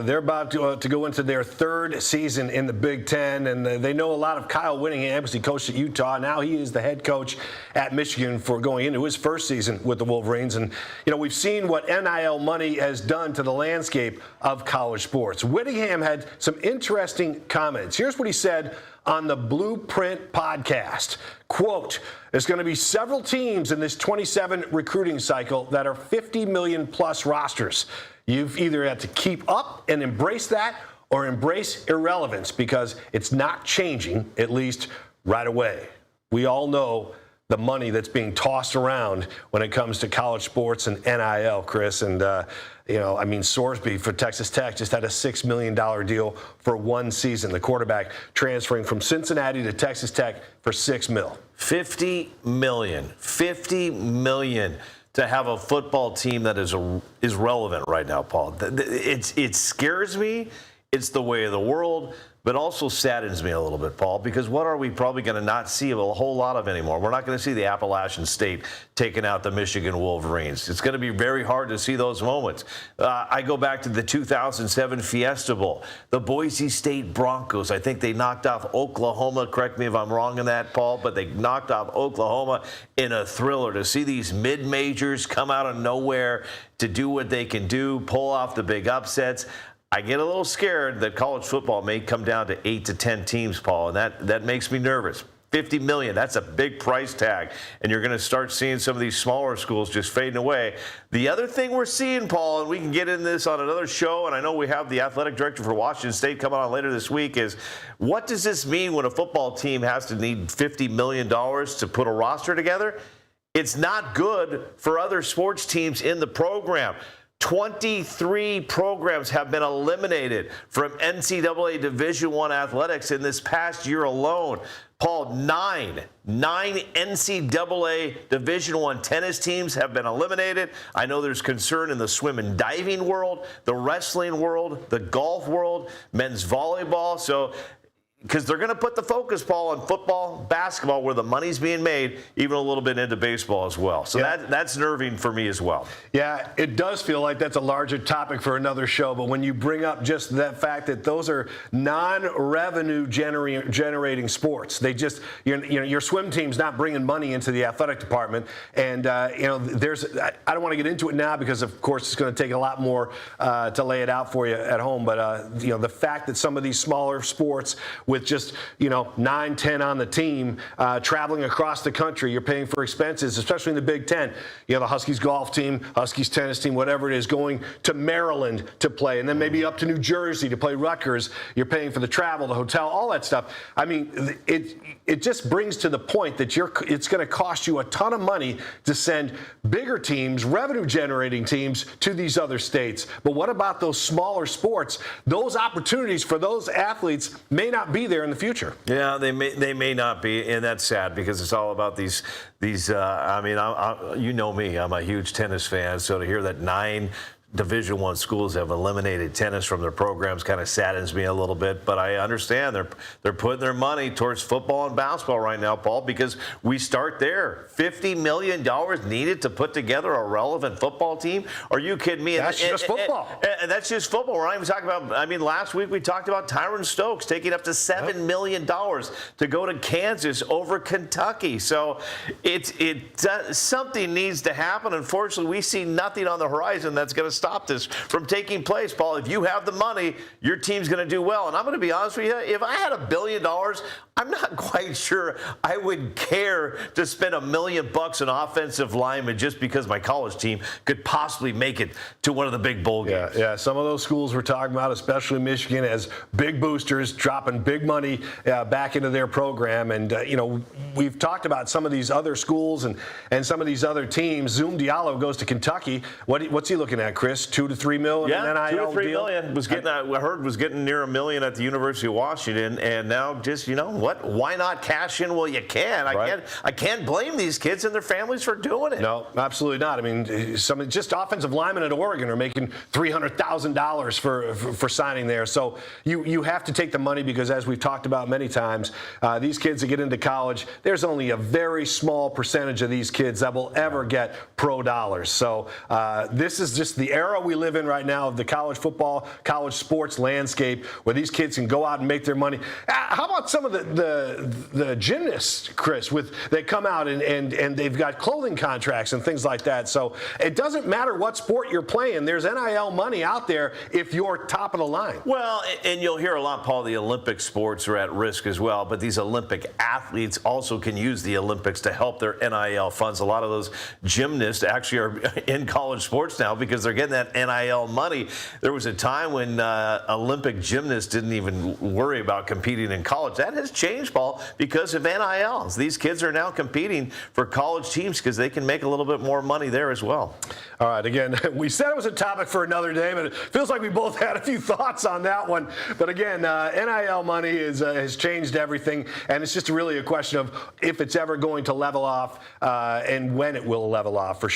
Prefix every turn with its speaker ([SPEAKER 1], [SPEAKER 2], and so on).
[SPEAKER 1] They're about to go into their third season in the Big Ten, and they know a lot of Kyle Whittingham because he coached at Utah. Now he is the head coach at Michigan for going into his first season with the Wolverines. And, we've seen what NIL money has done to the landscape of college sports. Whittingham had some interesting comments. Here's what he said on the Blueprint podcast. Quote, there's going to be several teams in this 27 recruiting cycle that are 50 million plus rosters. You've either had to keep up and embrace that or embrace irrelevance because it's not changing, at least right away. We all know the money that's being tossed around when it comes to college sports and NIL, Chris. And, Sorsby for Texas Tech just had a $6 million deal for one season. The quarterback transferring from Cincinnati to Texas Tech for $6 million.
[SPEAKER 2] $50 million to have a football team that is relevant right now, Paul. It scares me. It's the way of the world, but also saddens me a little bit, Paul, because what are we probably going to not see a whole lot of anymore? We're not going to see the Appalachian State taking out the Michigan Wolverines. It's going to be very hard to see those moments. I go back to the 2007 Fiesta Bowl. The Boise State Broncos, I think they knocked off Oklahoma. Correct me if I'm wrong in that, Paul, but they knocked off Oklahoma in a thriller. To see these mid-majors come out of nowhere to do what they can do, pull off the big upsets, I get a little scared that college football may come down to 8 to 10 teams, Paul, and that makes me nervous. $50 million, that's a big price tag, and you're going to start seeing some of these smaller schools just fading away. The other thing we're seeing, Paul, and we can get into this on another show, and I know we have the athletic director for Washington State coming on later this week, is what does this mean when a football team has to need $50 million to put a roster together? It's not good for other sports teams in the program. 23 programs have been eliminated from NCAA Division I athletics in this past year alone. Paul, nine NCAA Division I tennis teams have been eliminated. I know there's concern in the swim and diving world, the wrestling world, the golf world, men's volleyball. So, because they're going to put the focus, Paul, on football, basketball, where the money's being made, even a little bit into baseball as well. So that's nerving for me as well. Yeah, it does feel like that's a larger topic for another show. But when you bring up just that fact that those are non-revenue generating sports, they just, your swim team's not bringing money into the athletic department. And, I don't want to get into it now because, of course, it's going to take a lot more to lay it out for you at home. But, the fact that some of these smaller sports with just, 9, 10 on the team, traveling across the country. You're paying for expenses, especially in the Big Ten. The Huskies golf team, Huskies tennis team, whatever it is, going to Maryland to play, and then maybe up to New Jersey to play Rutgers. You're paying for the travel, the hotel, all that stuff. I mean, it just brings to the point that it's going to cost you a ton of money to send bigger teams, revenue-generating teams, to these other states. But what about those smaller sports? Those opportunities for those athletes may not be there in the future. Yeah, they may not be, and that's sad because it's all about these. You know me, I'm a huge tennis fan, so to hear that 9 Division I schools have eliminated tennis from their programs kind of saddens me a little bit, but I understand they're putting their money towards football and basketball right now, Paul, because we start there. $50 million needed to put together a relevant football team? Are you kidding me? That's just football. And that's just football. We're not even talking about, last week we talked about Tyron Stokes taking up to $7 million to go to Kansas over Kentucky. So something needs to happen. Unfortunately, we see nothing on the horizon that's going to stop this from taking place, Paul. If you have the money, your team's going to do well. And I'm going to be honest with you, if I had $1 billion, I'm not quite sure I would care to spend $1 million on offensive linemen just because my college team could possibly make it to one of the big bowl games. Yeah. Some of those schools we're talking about, especially Michigan, as big boosters dropping big money back into their program. And, we've talked about some of these other schools and some of these other teams. Zoom Diallo goes to Kentucky. What's he looking at, Chris? 2 to 3 million? Yeah, 2 to 3 million. I heard was getting near $1 million at the University of Washington, and now just what? Why not cash in while you can? I can't blame these kids and their families for doing it. No, absolutely not. Some just offensive linemen at Oregon are making $300,000 for signing there. So you have to take the money because, as we've talked about many times, these kids that get into college, there's only a very small percentage of these kids that will ever get pro dollars. So this is just the era
[SPEAKER 1] era we live in right now of the college football, college sports landscape where these kids can go out and make their money. How about some of the gymnasts, Chris, they come out and they've got clothing contracts and things like that. So it doesn't matter what sport you're playing. There's NIL money out there if you're top of the line.
[SPEAKER 2] Well, and you'll hear a lot, Paul, the Olympic sports are at risk as well, but these Olympic athletes also can use the Olympics to help their NIL funds. A lot of those gymnasts actually are in college sports now because they're getting that NIL money. There was a time when Olympic gymnasts didn't even worry about competing in college. That has changed, Paul, because of NILs. These kids are now competing for college teams because they can make a little bit more money there as well.
[SPEAKER 1] All right, again, we said it was a topic for another day, but it feels like we both had a few thoughts on that one. But again, NIL money has changed everything, and it's just really a question of if it's ever going to level off and when it will level off for sure.